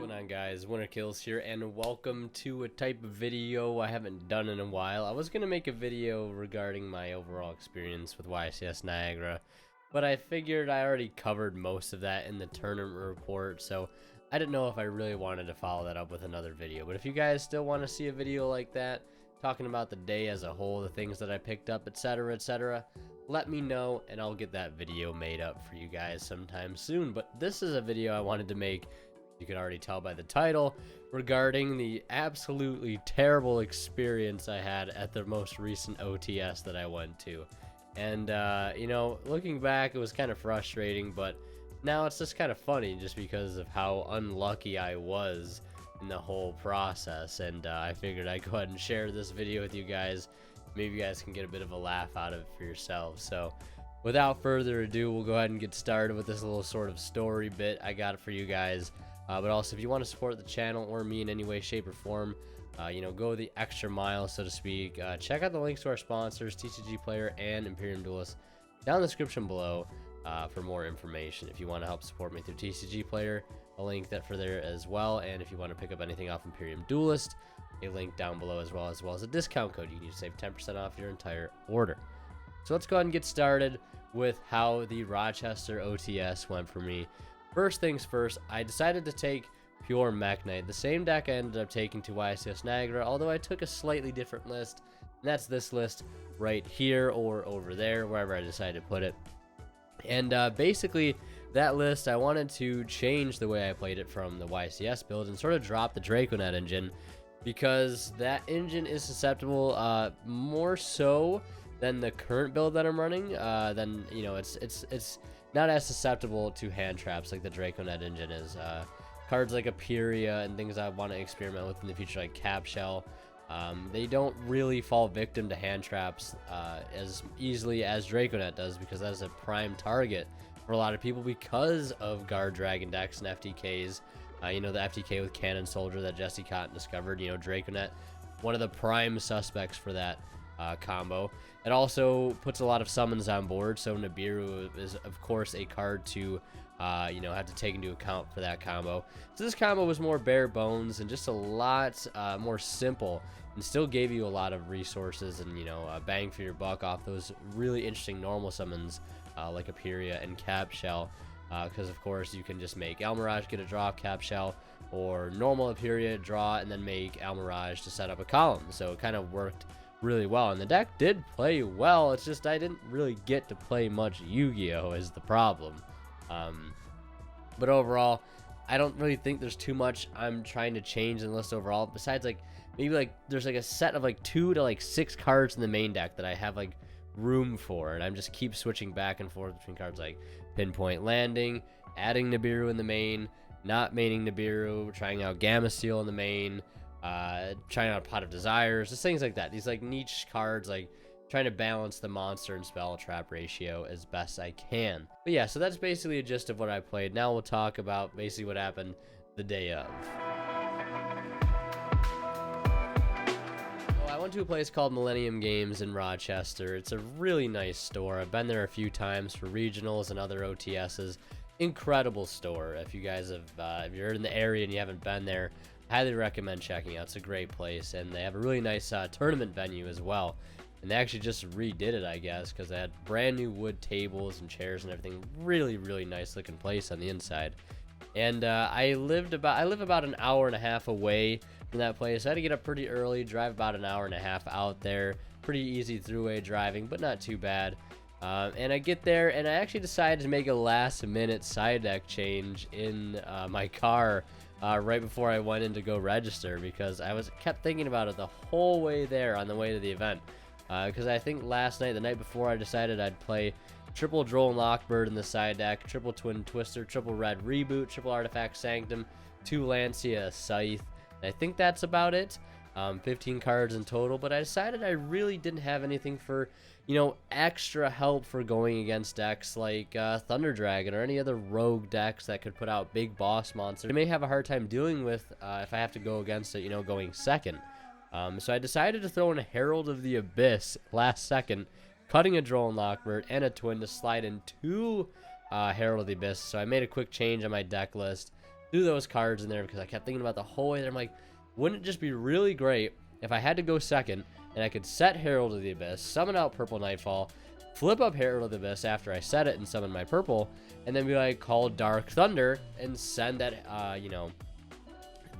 going on, guys? Winter Killz here, and welcome to a type of video I haven't done in a while. I was gonna make a video regarding my overall experience with YCS Niagara, but I figured I already covered most of that in the tournament report, so I didn't know if I really wanted to follow that up with another video. But if you guys still want to see a video like that, talking about the day as a whole, the things that I picked up, etc., etc., let me know and I'll get that video made up for you guys sometime soon. But this is a video I wanted to make, you can already tell by the title, regarding the absolutely terrible experience I had at the most recent OTS that I went to. And you know, looking back, it was kind of frustrating, but now it's just kind of funny just because of how unlucky I was in the whole process. And I figured I'd go ahead and share this video with you guys. Maybe you guys can get a bit of a laugh out of it for yourselves. So without further ado, we'll go ahead and get started with this little sort of story bit I got for you guys. But also, if you want to support the channel or me in any way, shape, or form, you know, go the extra mile, so to speak. Check out the links to our sponsors, TCG Player and Imperium Duelist, down in the description below for more information. If you want to help support me through TCG Player, a link that for there as well. And if you want to pick up anything off Imperium Duelist, a link down below as well as a discount code you can use to save 10% off your entire order. So let's go ahead and get started with how the Rochester OTS went for me. First things first, I decided to take Pure Mech Knight, the same deck I ended up taking to YCS Niagara, although I took a slightly different list, and that's this list right here or over there, wherever I decided to put it. And basically, that list, I wanted to change the way I played it from the YCS build and sort of drop the Draconet engine, because that engine is susceptible more so than the current build that I'm running. Then, you know, it's not as susceptible to hand traps like the Draconet engine is. Cards like Aperia and things I want to experiment with in the future, like Cap Shell, they don't really fall victim to hand traps as easily as Draconet does, because that is a prime target for a lot of people because of Guard Dragon decks and FTKs. You know, the FTK with Cannon Soldier that Jesse Cotton discovered, you know, Draconet, one of the prime suspects for that combo. It also puts a lot of summons on board, so Nibiru is of course a card to you know, have to take into account for that combo. So this combo was more bare bones and just a lot more simple, and still gave you a lot of resources and, you know, bang for your buck off those really interesting normal summons like Aperia and Cap Shell. Because of course you can just make Almirage get a draw Cap Shell, or normal Aperia draw and then make Almirage to set up a column. So it kind of worked really well, and the deck did play well. It's just I didn't really get to play much Yu-Gi-Oh is the problem. But overall, I don't really think there's too much I'm trying to change in the list overall, besides like maybe like there's like a set of like 2 to 6 cards in the main deck that I have like room for, and I'm just keep switching back and forth between cards like Pinpoint Landing, adding Nibiru in the main, not maining Nibiru, trying out Gamma Steel in the main, trying out Pot of Desires, just things like that. These like niche cards, like trying to balance the monster and spell trap ratio as best I can. But yeah, so that's basically a gist of what I played. Now we'll talk about basically what happened the day of. I went to a place called Millennium Games in Rochester. It's a really nice store. I've been there a few times for regionals and other OTSs. Incredible store. If you guys have, if you're in the area and you haven't been there, highly recommend checking out. It's a great place, and they have a really nice tournament venue as well. And they actually just redid it, I guess, because they had brand new wood tables and chairs and everything. Really, really nice looking place on the inside. And I live about an hour and a half away from that place. I had to get up pretty early, drive about an hour and a half out there. Pretty easy throughway driving, but not too bad. And I get there, and I actually decided to make a last-minute side deck change in my car right before I went in to go register, because I kept thinking about it the whole way there on the way to the event. Because I think last night, the night before, I decided I'd play triple Droll and Lockbird in the side deck, triple Twin Twister, triple Red Reboot, triple Artifact Sanctum, 2 Lancia, Scythe. And I think that's about it. 15 cards in total, but I decided I really didn't have anything for, you know, extra help for going against decks like Thunder Dragon or any other rogue decks that could put out big boss monsters I may have a hard time dealing with if I have to go against it, you know, going second. So I decided to throw in a Herald of the Abyss last second, cutting a Droll and Lockbird and a Twin to slide in 2 Herald of the Abyss. So I made a quick change on my deck list. threw those cards in there because I kept thinking about the whole way there. I'm like, wouldn't it just be really great if I had to go second and I could set Herald of the Abyss, summon out Purple Nightfall, flip up Herald of the Abyss after I set it and summon my purple, and then be like, call Dark Thunder and send that, you know,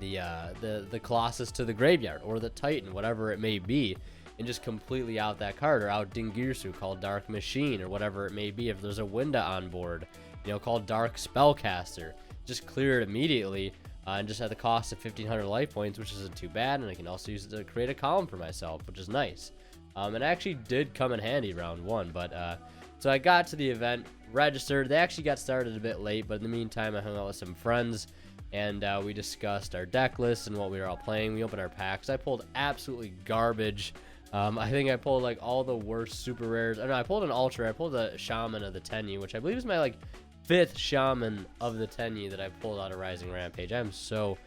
the Colossus to the graveyard, or the Titan, whatever it may be, and just completely out that card, or out Dingirsu, called Dark Machine, or whatever it may be. If there's a Winda on board, you know, called Dark Spellcaster, just clear it immediately, and just at the cost of 1,500 life points, which isn't too bad, and I can also use it to create a column for myself, which is nice. It actually did come in handy round one, but so I got to the event, registered. They actually got started a bit late, but in the meantime, I hung out with some friends, and we discussed our deck list and what we were all playing. We opened our packs. I pulled absolutely garbage. I think I pulled like all the worst super rares. I pulled an ultra. I pulled a shaman of the Tenyi, which I believe is my like 5th shaman of the Tenyi that I pulled out of Rising Rampage. I'm so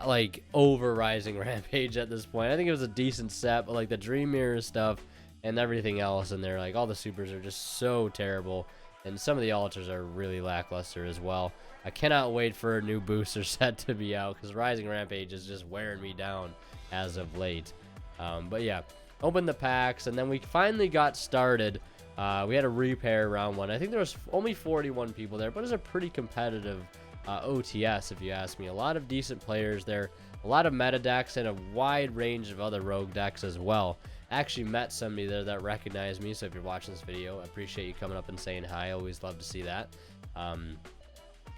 like over Rising Rampage at this point. I think it was a decent set, but like the Dream Mirror stuff and everything else in there, like all the supers are just so terrible, and some of the altars are really lackluster as well. I cannot wait for a new booster set to be out, because Rising Rampage is just wearing me down as of late. But yeah, opened the packs, and then we finally got started. We had a repair round one. I think there was only 41 people there, but it was a pretty competitive OTS, if you ask me. A lot of decent players there, a lot of meta decks, and a wide range of other rogue decks as well. I actually met somebody there that recognized me, so if you're watching this video, I appreciate you coming up and saying hi. I always love to see that.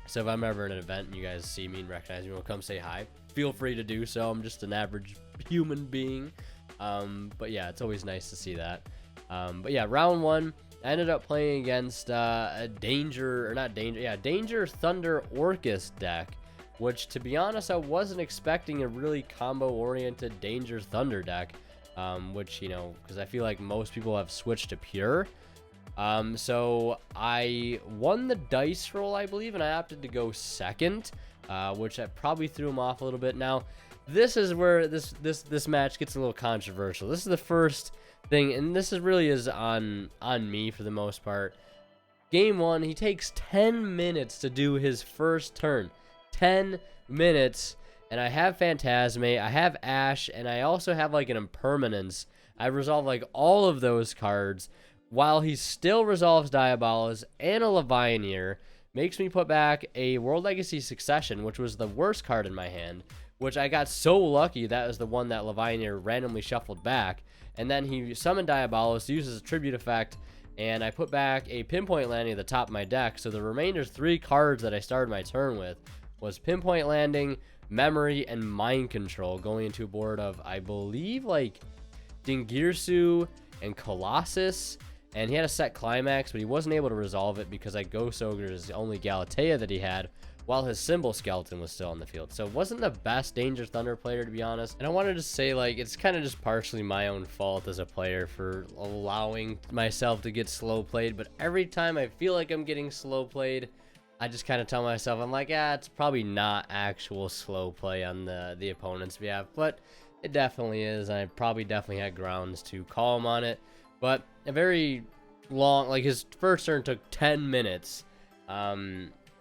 So if I'm ever in an event and you guys see me and recognize me, well, come say hi. Feel free to do so. I'm just an average human being. But yeah, it's always nice to see that. But yeah, round one, I ended up playing against a Danger Thunder Orcus deck, which, to be honest, I wasn't expecting a really combo-oriented Danger Thunder deck, which, you know, because I feel like most people have switched to Pure. So I won the dice roll, I believe, and I opted to go second, which I probably threw him off a little bit. Now, this is where this match gets a little controversial. This is the first thing, and this really is on me for the most part. Game one, he takes 10 minutes to do his first turn. 10 minutes, and I have Phantasme, I have Ash, and I also have like an Impermanence. I resolve like all of those cards, while he still resolves Diabolos and a Levianeer. Makes me put back a World Legacy Succession, which was the worst card in my hand, which I got so lucky that was the one that Levianeer randomly shuffled back. And then he summoned Diabolos, uses a tribute effect, and I put back a Pinpoint Landing at the top of my deck. So the remainder 3 cards that I started my turn with was Pinpoint Landing, Memory, and Mind Control, going into a board of, I believe, like Dingirsu and Colossus. And he had a set Climax, but he wasn't able to resolve it because I Ghost Ogre is the only Galatea that he had, while his Symbol Skeleton was still on the field. So it wasn't the best Danger Thunder player, to be honest. And I wanted to say, like, it's kind of just partially my own fault as a player for allowing myself to get slow played. But every time I feel like I'm getting slow played, I just kind of tell myself, I'm like, it's probably not actual slow play on the opponent's behalf. But it definitely is. And I definitely had grounds to call him on it. But a very long, like, his first turn took 10 minutes.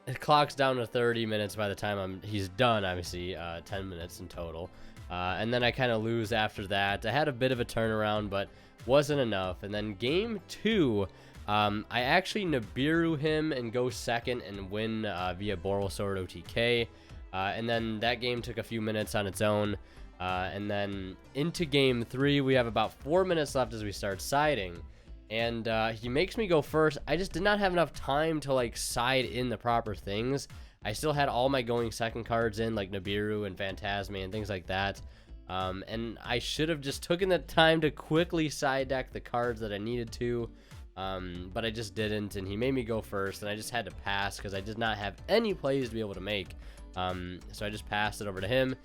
It clocks down to 30 minutes by the time he's done, obviously, 10 minutes in total. And then I kind of lose after that. I had a bit of a turnaround, but wasn't enough. And then game 2, I actually Nibiru him and go second and win via Boral Sword OTK. And then that game took a few minutes on its own. And then into game 3, we have about 4 minutes left as we start siding. And he makes me go first. I just did not have enough time to like side in the proper things. I still had all my going second cards in, like Nibiru and Phantasme and things like that. And I should have just taken the time to quickly side deck the cards that I needed to. But I just didn't, and he made me go first, and I just had to pass because I did not have any plays to be able to make. So I just passed it over to him.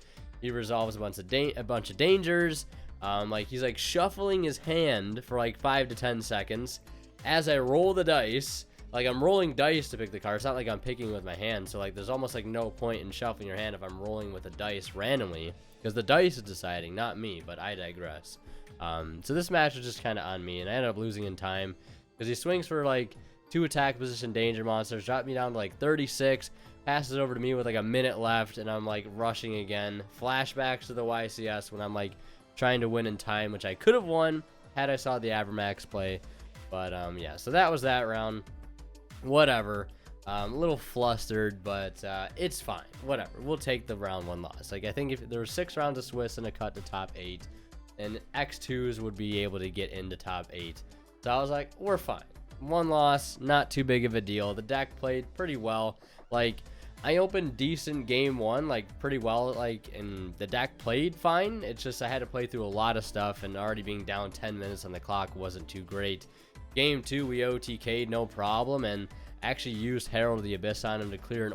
He resolves a bunch of dangers. Like he's like shuffling his hand for like 5 to 10 seconds as I roll the dice. Like I'm rolling dice to pick the card. It's not like I'm picking with my hand. So like there's almost like no point in shuffling your hand if I'm rolling with the dice randomly, because the dice is deciding, not me. But I digress. So this match was just kind of on me, and I ended up losing in time because he swings for like 2 attack position danger monsters, dropped me down to like 36, passes over to me with like a minute left, and I'm like rushing again. Flashbacks to the YCS when I'm like trying to win in time, which I could have won had I saw the Avermax play. But yeah, so that was that round. Whatever. A little flustered, but it's fine. Whatever. We'll take the round 1 loss. Like, I think if there were 6 rounds of Swiss and a cut to top 8, and X2s would be able to get into top 8. So I was like, we're fine. 1 loss, not too big of a deal. The deck played pretty well. Like, I opened decent game 1, like pretty well, like, and the deck played fine. It's just I had to play through a lot of stuff, and already being down 10 minutes on the clock wasn't too great. Game 2, we OTK'd no problem, and actually used Herald of the Abyss on him to clear a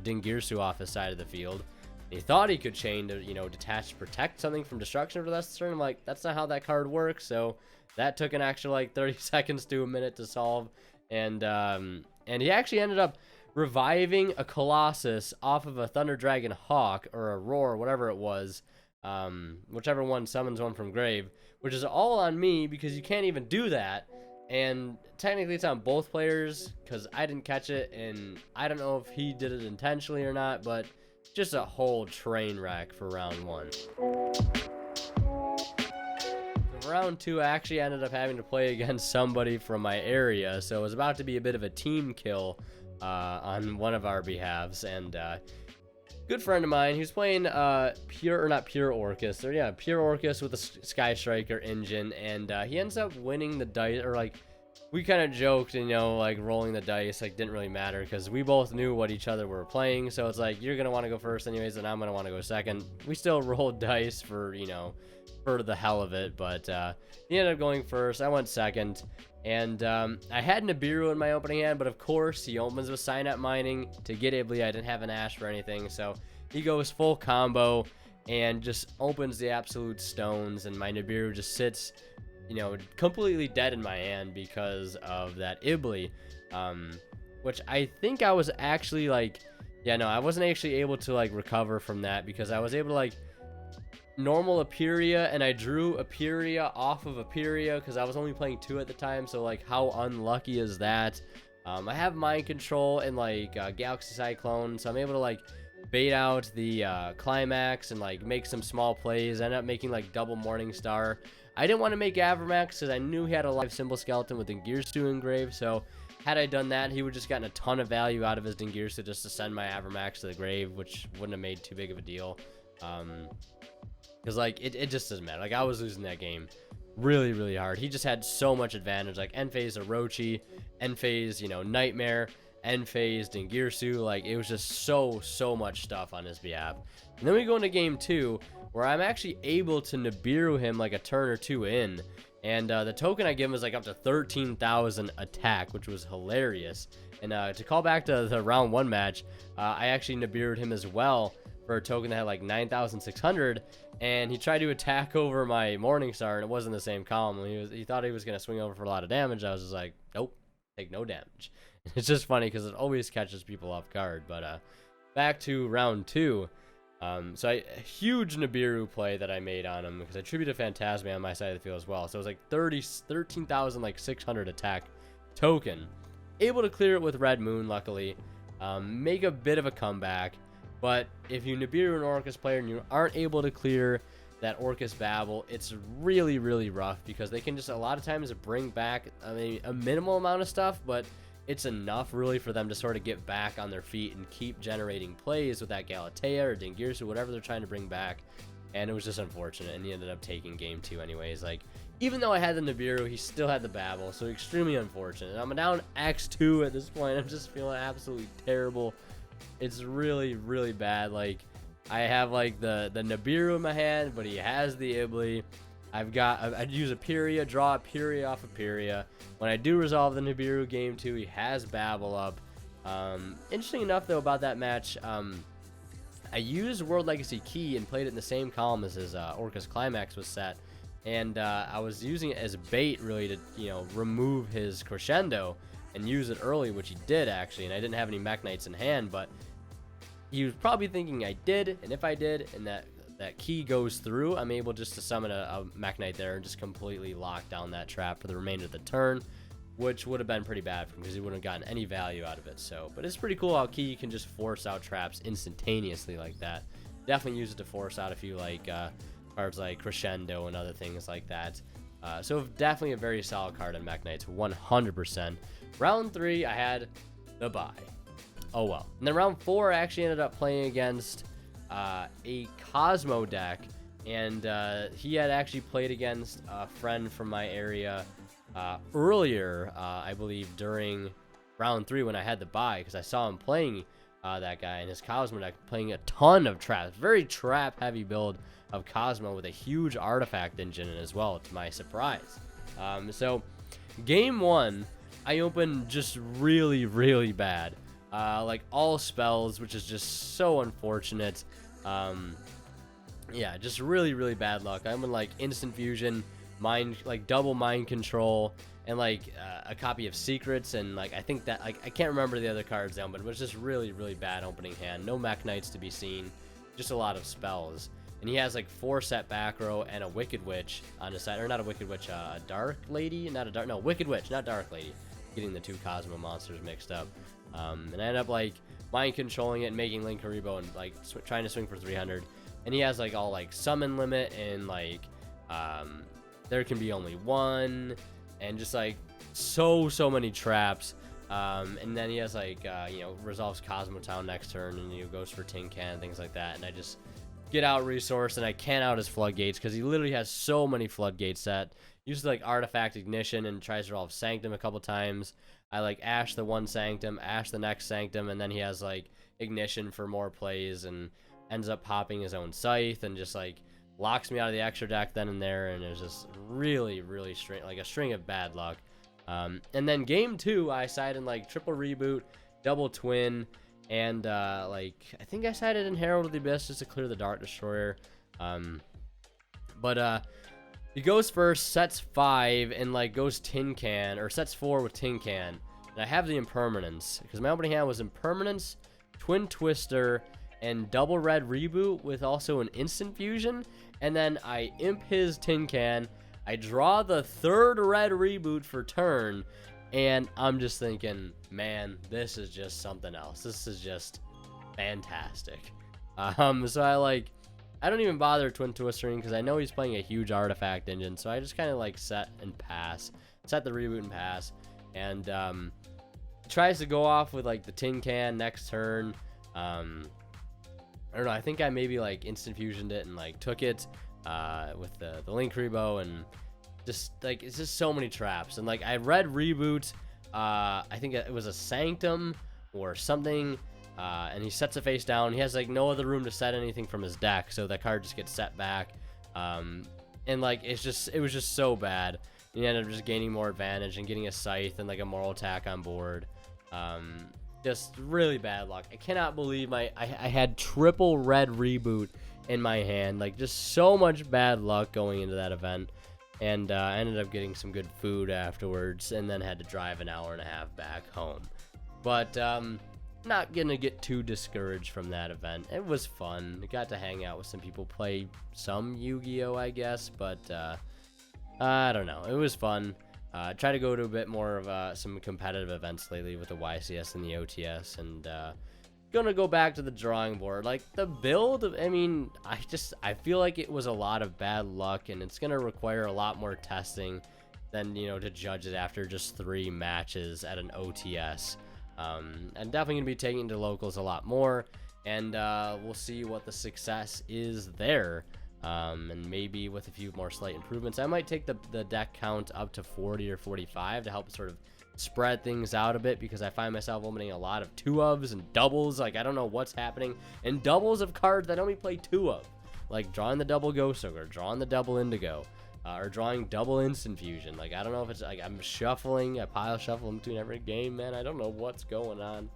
Dingirsu off his side of the field. He thought he could chain to, you know, detach to protect something from destruction for the rest of the turn. I'm like, that's not how that card works. So that took an extra like 30 seconds to a minute to solve. And he actually ended up reviving a Colossus off of a Thunder Dragon Hawk or a Roar, whatever it was. Whichever one summons one from grave, which is all on me because you can't even do that. And technically it's on both players because I didn't catch it, and I don't know if he did it intentionally or not, but just a whole train wreck for round 1. So round 2, I actually ended up having to play against somebody from my area, so it was about to be a bit of a team kill on one of our behalves. And good friend of mine, he was playing Pure Orcus with a Sky Striker engine, and he ends up winning the dice, or like, we kind of joked, you know, like rolling the dice, like didn't really matter because we both knew what each other were playing. So it's like, you're going to want to go first anyways, and I'm going to want to go second. We still rolled dice for, you know, for the hell of it, but he ended up going first. I went second, and I had Nibiru in my opening hand, but of course he opens with Synap Mining to get Ibli. I didn't have an Ash for anything, so he goes full combo and just opens the absolute stones, and my Nibiru just sits, you know, completely dead in my hand because of that Ibli, which I think I was actually like, yeah, no, I wasn't actually able to like recover from that because I was able to like normal Aperia, and I drew Aperia off of Aperia because I was only playing 2 at the time. So like, how unlucky is that? I have Mind Control and like Galaxy Cyclone, so I'm able to like bait out the Climax and like make some small plays. I ended up making like double Morning Star. I didn't want to make Avermax because I knew he had a live Symbol Skeleton with Dingirsu engraved, so had I done that, he would just gotten a ton of value out of his Dingirsu just to send my Avermax to the grave, which wouldn't have made too big of a deal. Because like, it just doesn't matter. Like, I was losing that game really, really hard. He just had so much advantage. Like, end phase Orochi, end phase, you know, Nightmare, end phase Dingirsu. Like, it was just so much stuff on his behalf. And then we go into game 2, where I'm actually able to Nibiru him like a turn or 2 in. And the token I give him is like up to 13,000 attack, which was hilarious. And to call back to the round 1 match, I actually Nibiru'd him as well for a token that had like 9,600. And he tried to attack over my Morningstar, and it wasn't the same column. He thought he was going to swing over for a lot of damage. I was just like, nope, take no damage. It's just funny because it always catches people off guard. But back to round 2. So a huge Nibiru play that I made on him because I tributed Phantasme on my side of the field as well. So it was like 13,600 attack token. Able to clear it with Red Moon, luckily. Make a bit of a comeback. But if you Nibiru an Orcus player and you aren't able to clear that Orcus Babel, it's really, really rough because they can just a lot of times bring back, I mean, a minimal amount of stuff, but it's enough really for them to sort of get back on their feet and keep generating plays with that Galatea or Dingirsu, whatever they're trying to bring back. And it was just unfortunate, and he ended up taking game 2 anyways. Like, even though I had the Nibiru, he still had the Babel, so extremely unfortunate. I'm down X2 at this point. I'm just feeling absolutely terrible. It's really, really bad. Like, I have like the Nibiru in my hand, but he has the Ibli. I'd use Aperia, draw Aperia off Aperia. When I do resolve the Nibiru game 2, he has Babel up. Interesting enough, though, about that match, I used World Legacy Key and played it in the same column as his Orcus Climax was set. And I was using it as bait, really, to, you know, remove his Crescendo and use it early, which he did, actually. And I didn't have any Mech Knights in hand, but he was probably thinking I did. And if I did, and that key goes through, I'm able just to summon a Mech Knight there and just completely lock down that trap for the remainder of the turn. which would have been pretty bad for him because he wouldn't have gotten any value out of it. So, but it's pretty cool how Key you can just force out traps instantaneously like that. Definitely use it to force out a few like cards like Crescendo and other things like that. So definitely a very solid card in Mech Knights, 100%. Round 3, I had the bye. Oh well. And then round 4, I actually ended up playing against a Cosmo deck, and he had actually played against a friend from my area earlier, I believe, during round 3 when I had the bye, because I saw him playing that guy in his Cosmo deck, playing a ton of traps. Very trap-heavy build of Cosmo with a huge artifact engine as well, to my surprise. So, game 1, I opened just really, really bad. Like all spells, which is just so unfortunate. Yeah, just really, really bad luck. I'm in like instant fusion, mind, like double mind control, and like a copy of secrets, and like I think that like I can't remember the other cards down, but it was just really, really bad opening hand. No Mech Knights to be seen, just a lot of spells. And he has like 4 set back row and a Wicked Witch on his side, or not a Wicked Witch, a Dark Lady, not a Dark, no, Wicked Witch, not Dark Lady. Getting the 2 Cosmo monsters mixed up. And I end up like mind controlling it and making Link Haribo and like trying to swing for 300. And he has like all like summon limit and like there can be only 1 and just like so many traps. And then he has like you know, resolves Cosmo Town next turn, and he goes for Tin Can and things like that. And I just get out resource, and I can't out his floodgates because he literally has so many floodgates set. Uses like artifact ignition and tries to resolve Sanctum a couple times. I like Ash the one Sanctum, Ash the next Sanctum, and then he has like ignition for more plays and ends up popping his own Scythe and just like locks me out of the extra deck then and there, and it's just really, really like a string of bad luck. And then game 2, I sided in like triple reboot, double twin, and like I think I sided in Herald of the Abyss just to clear the Dart Destroyer. He goes first, sets 5, and like goes Tin Can, or sets 4 with Tin Can. And I have the Impermanence, because my opening hand was Impermanence, Twin Twister, and double red reboot with also an instant fusion. And then I imp his Tin Can, I draw the 3rd red reboot for turn, and I'm just thinking, man, this is just something else. This is just fantastic. So I don't even bother Twin Twistering because I know he's playing a huge artifact engine, so I just kind of like set and pass, set the reboot and pass, and tries to go off with like the Tin Can next turn. I don't know, I think I maybe like instant fusioned it and like took it with the Link Rebo, and just like it's just so many traps. And like I read reboot, I think it was a Sanctum or something. And he sets it face down. He has like no other room to set anything from his deck, so that card just gets set back. And like it was just so bad. He ended up just gaining more advantage and getting a Scythe and like a Moral Attack on board. Just really bad luck. I cannot believe I had triple red reboot in my hand. Like just so much bad luck going into that event. And I ended up getting some good food afterwards, and then had to drive an hour and a half back home. But not gonna get too discouraged from that event. It was fun. I got to hang out with some people, play some Yu-Gi-Oh, I guess, but I don't know. It was fun. Try to go to a bit more of some competitive events lately with the YCS and the OTS, and gonna go back to the drawing board. Like the build, I mean, I feel like it was a lot of bad luck, and it's gonna require a lot more testing than, you know, to judge it after just 3 matches at an OTS. I'm definitely going to be taking it to locals a lot more, and we'll see what the success is there, and maybe with a few more slight improvements. I might take the deck count up to 40 or 45 to help sort of spread things out a bit, because I find myself opening a lot of 2-ofs and doubles. Like, I don't know what's happening, and doubles of cards that I only play 2 of, like drawing the double Ghost Ogre, drawing the double Indigo, or drawing double instant fusion. Like, I don't know if it's like I'm shuffling, I pile shuffle in between every game, man. I don't know what's going on.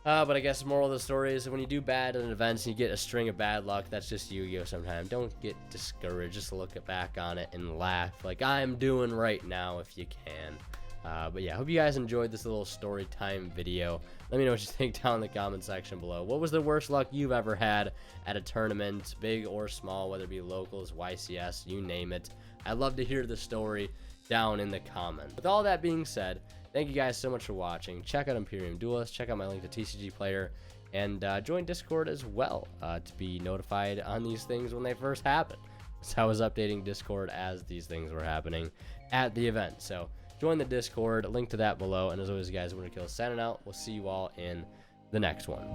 But I guess the moral of the story is when you do bad at events and you get a string of bad luck, that's just Yu-Gi-Oh sometimes. Don't get discouraged. Just look back on it and laugh like I'm doing right now if you can. But yeah, hope you guys enjoyed this little story time video. Let me know what you think down in the comment section below. What was the worst luck you've ever had at a tournament, big or small, whether it be locals, YCS, you name it. I'd love to hear the story. down in the comments. With all that being said, thank you guys so much for watching. Check out Imperium Duelist, check out my link to TCG Player, and join Discord as well to be notified on these things when they first happen. So I was updating Discord as these things were happening at the event. So join the Discord, link to that below. And as always, guys, Killz signing out. We'll see you all in the next one.